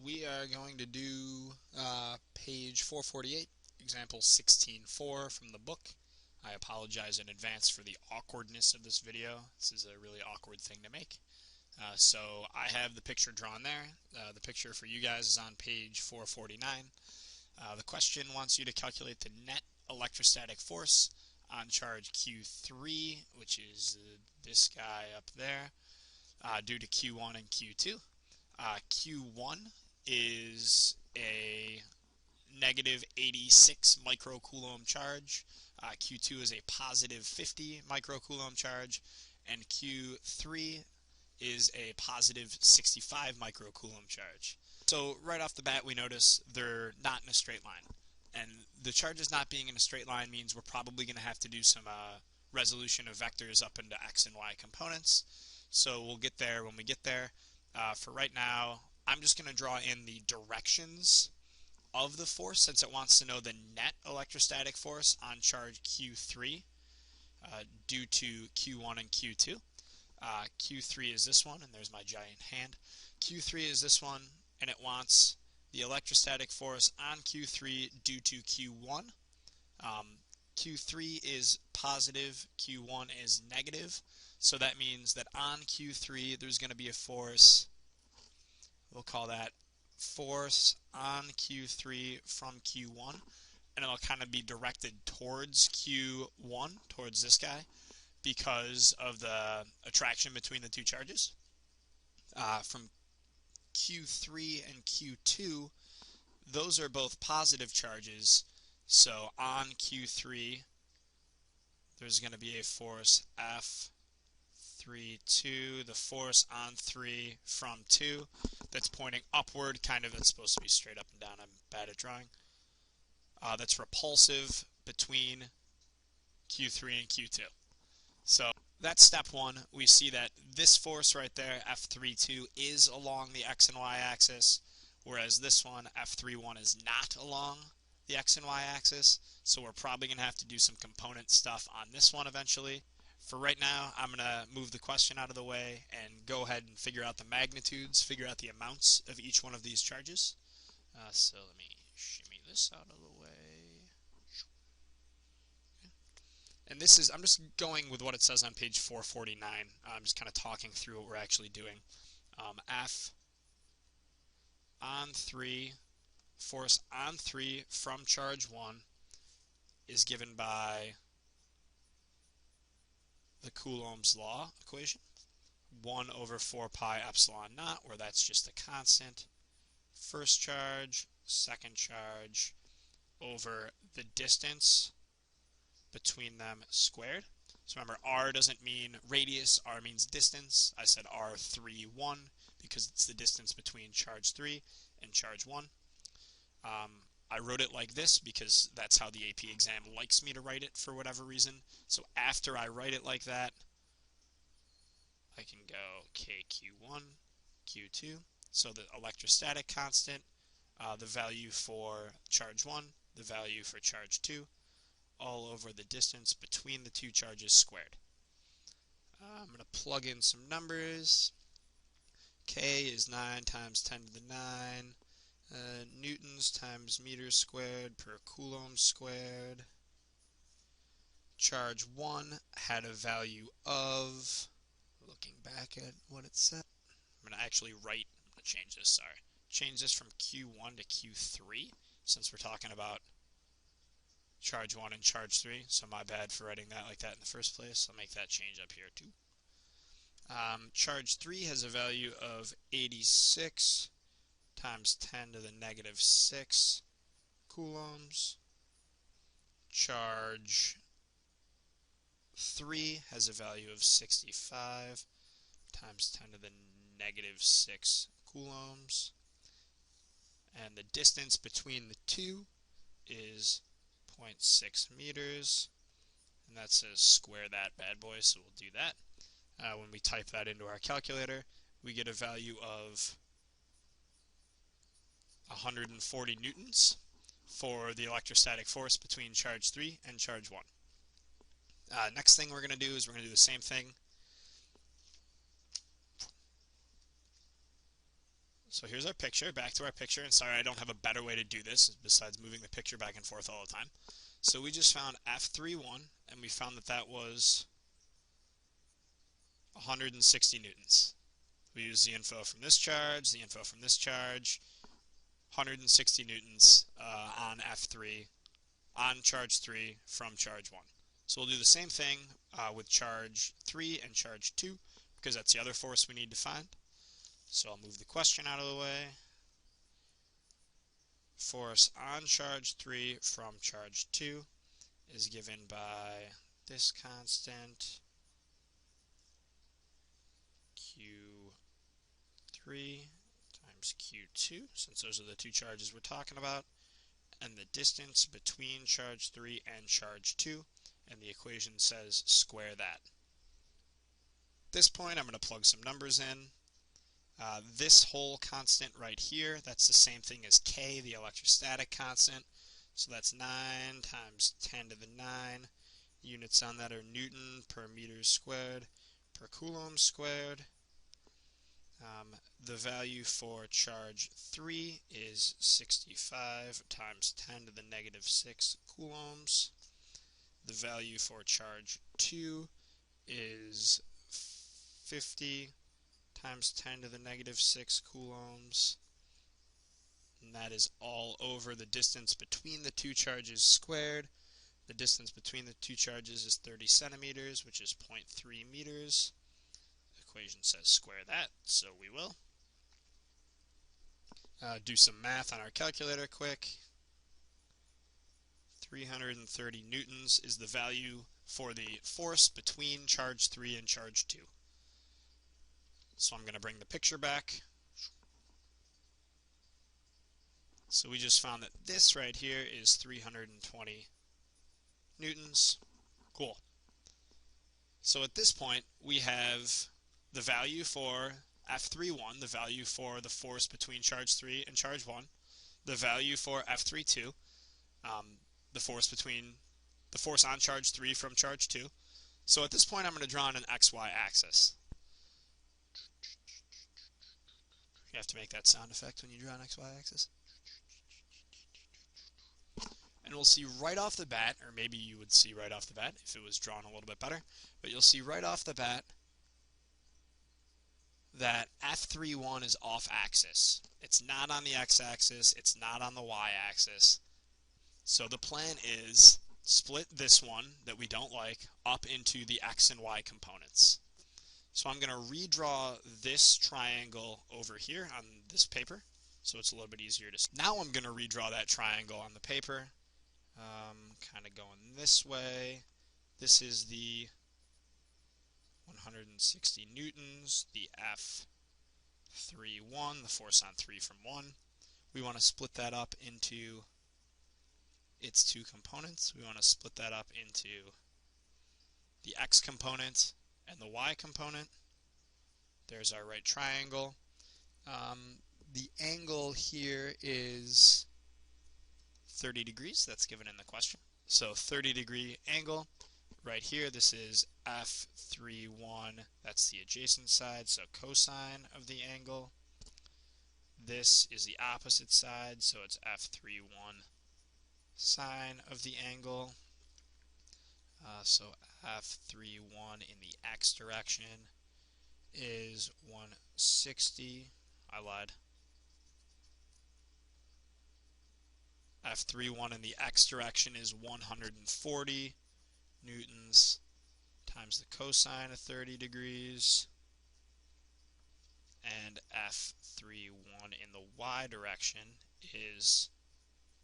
we are going to do page 448, example 16.4 from the book. I apologize in advance for the awkwardness of this video. This is a really awkward thing to make. So I have the picture drawn there. The picture for you guys is on page 449. The question wants you to calculate the net electrostatic force on charge Q3, which is this guy up there, due to Q1 and Q2. Q1 is a negative 86 microcoulomb charge. Q2 is a positive 50 microcoulomb charge, and Q3 is a positive 65 microcoulomb charge. So right off the bat we notice they're not in a straight line. And the charges not being in a straight line means we're probably going to have to do some resolution of vectors up into x and y components. So we'll get there when we get there. For right now, I'm just going to draw in the directions of the force since it wants to know the net electrostatic force on charge Q3 due to Q1 and Q2. Q3 is this one, and there's my giant hand. Q3 is this one, and it wants the electrostatic force on Q3 due to Q1. Q3 is positive, Q1 is negative, so that means that on Q3 there's going to be a force, we'll call that force on Q3 from Q1, and it'll kind of be directed towards Q1, towards this guy, because of the attraction between the two charges. From Q3 and Q2, those are both positive charges, so on Q3 there's going to be a force F3, 2, the force on 3 from 2 that's pointing upward, kind of. It's supposed to be straight up and down. I'm bad at drawing. That's repulsive between Q3 and Q2. So that's step one. We see that this force right there, F32, is along the x and y axis, whereas this one, F31, is not along the x and y axis. So we're probably going to have to do some component stuff on this one eventually. For right now, I'm going to move the question out of the way and go ahead and figure out the magnitudes, figure out the amounts of each one of these charges. So let me shimmy this out of the way. And this is, I'm just going with what it says on page 449. I'm just kind of talking through what we're actually doing. F on 3, force on 3 from charge 1 is given by the Coulomb's law equation, 1 over 4 pi epsilon naught, where that's just a constant. First charge, second charge, over the distance between them squared. So remember, r doesn't mean radius, r means distance. I said r31 because it's the distance between charge 3 and charge 1. I wrote it like this because that's how the AP exam likes me to write it for whatever reason. So after I write it like that, I can go KQ1, Q2. So the electrostatic constant, the value for charge 1, the value for charge 2, all over the distance between the two charges squared. I'm going to plug in some numbers. K is 9 times 10 to the 9. Newtons times meters squared per coulomb squared. Charge 1 had a value of, looking back at what it said, I'm going to actually write, I'm going to change this, sorry. Change this from Q1 to Q3, since we're talking about charge 1 and charge 3, so my bad for writing that like that in the first place. I'll make that change up here too. Charge 3 has a value of 86 times 10 to the negative 6 coulombs. Charge 3 has a value of 65 times 10 to the negative 6 coulombs. And the distance between the two is 0.6 meters. And that says square that bad boy, so we'll do that. When we type that into our calculator, we get a value of 140 newtons for the electrostatic force between charge 3 and charge 1. Next thing we're going to do is we're going to do the same thing So here's our picture, back to our picture, and sorry I don't have a better way to do this besides moving the picture back and forth all the time. So we just found F31, and we found that that was 160 newtons. We use the info from this charge, the info from this charge, 160 newtons on F3, on charge 3 from charge 1. So we'll do the same thing with charge 3 and charge 2, because that's the other force we need to find. So I'll move the question out of the way. Force on charge 3 from charge 2 is given by this constant, Q3 times Q2, since those are the two charges we're talking about, and the distance between charge 3 and charge 2, and the equation says square that. At this point, I'm going to plug some numbers in. This whole constant right here, that's the same thing as K, the electrostatic constant. So that's 9 times 10 to the 9. Units on that are Newton per meter squared per Coulomb squared. The value for charge 3 is 65 times 10 to the negative 6 coulombs. The value for charge 2 is 50 times 10 to the negative 6 coulombs. And that is all over the distance between the two charges squared. The distance between the two charges is 30 centimeters, which is 0.3 meters. The equation says square that, so we will. Do some math on our calculator quick. 330 newtons is the value for the force between charge 3 and charge 2. So I'm going to bring the picture back. So we just found that this right here is 320 newtons. Cool. So at this point, we have the value for F31, the value for the force between charge 3 and charge 1, the value for F32, the force on charge 3 from charge 2. So at this point, I'm going to draw on an XY axis. You have to make that sound effect when you draw an XY axis. And we'll see right off the bat, or maybe you would see right off the bat if it was drawn a little bit better, but you'll see right off the bat that F31 is off axis. It's not on the x-axis, it's not on the y-axis. So the plan is split this one that we don't like up into the x and y components. So I'm going to redraw this triangle over here on this paper, so it's a little bit easier to see. Now I'm going to redraw that triangle on the paper, kind of going this way. This is the 160 newtons, the F31, the force on 3 from 1. We want to split that up into its two components. We want to split that up into the x component and the y component. There's our right triangle. The angle here is 30 degrees. That's given in the question. So 30-degree angle. Right here, this is F31. That's the adjacent side, so cosine of the angle. This is the opposite side, so it's F31 sine of the angle. So F31 in the x direction is 160. I lied. F31 in the x direction is 140 newtons times the cosine of 30 degrees. And F31 in the y direction is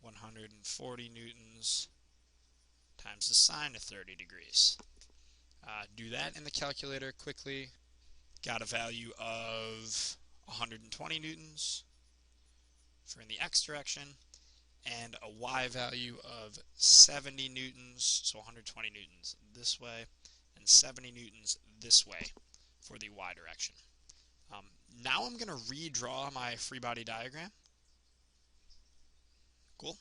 140 newtons times the sine of 30 degrees. Do that in the calculator quickly. Got a value of 120 newtons for in the x direction, and a y value of 70 newtons, so 120 newtons this way, and 70 newtons this way for the y direction. Now I'm going to redraw my free body diagram. Cool.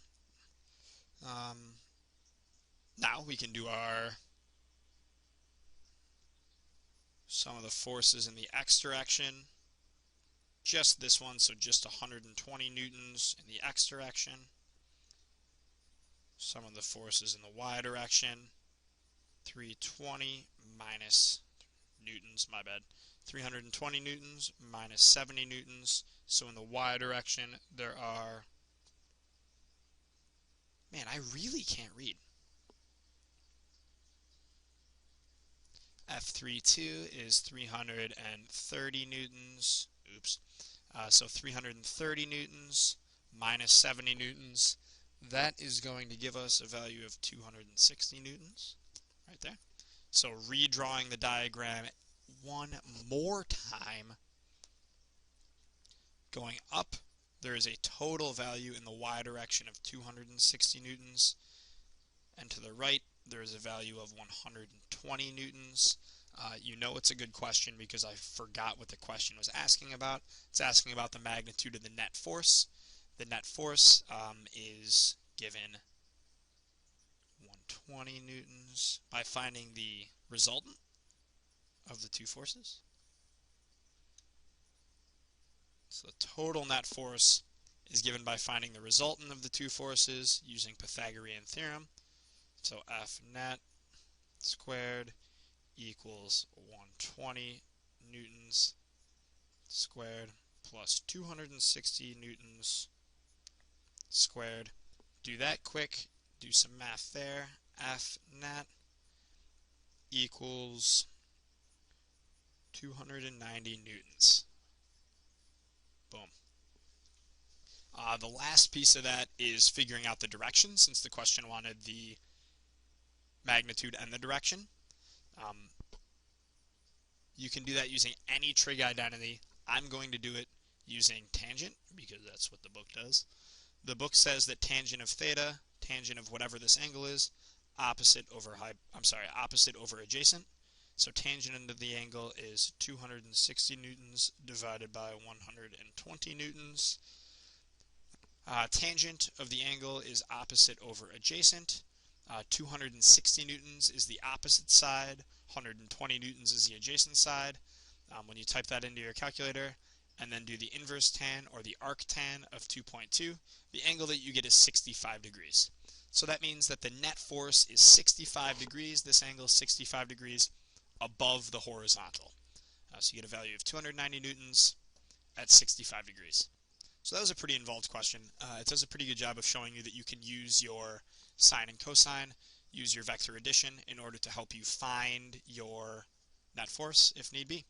Now we can do our some of the forces in the x direction. just this one, so just 120 newtons in the x direction. Sum of the forces in the y direction, 320 minus newtons, my bad, 320 newtons minus 70 newtons. So in the y direction, there are, man, I really can't read. F32 is 330 newtons. Oops. So 330 newtons minus 70 newtons. That is going to give us a value of 260 newtons right there. So redrawing the diagram one more time, going up, there is a total value in the y direction of 260 newtons, and to the right, there is a value of 120 newtons. You know it's a good question because I forgot what the question was asking about. It's asking about the magnitude of the net force. The net force is given 120 newtons by finding the resultant of the two forces. So the total net force is given by finding the resultant of the two forces using Pythagorean theorem. So F net squared equals 120 newtons squared plus 260 newtons squared. Do that quick, do some math there. F net equals 290 newtons. Boom. The last piece of that is figuring out the direction, since the question wanted the magnitude and the direction. You can do that using any trig identity. I'm going to do it using tangent because that's what the book does. The book says that tangent of theta, tangent of whatever this angle is, opposite over adjacent. So tangent of the angle is 260 newtons divided by 120 newtons. Tangent of the angle is opposite over adjacent. 260 newtons is the opposite side, 120 newtons is the adjacent side. When you type that into your calculator and then do the inverse tan or the arctan of 2.2, the angle that you get is 65 degrees. So that means that the net force is 65 degrees. This angle is 65 degrees above the horizontal. So you get a value of 290 newtons at 65 degrees. So that was a pretty involved question. It does a pretty good job of showing you that you can use your sine and cosine, use your vector addition in order to help you find your net force if need be.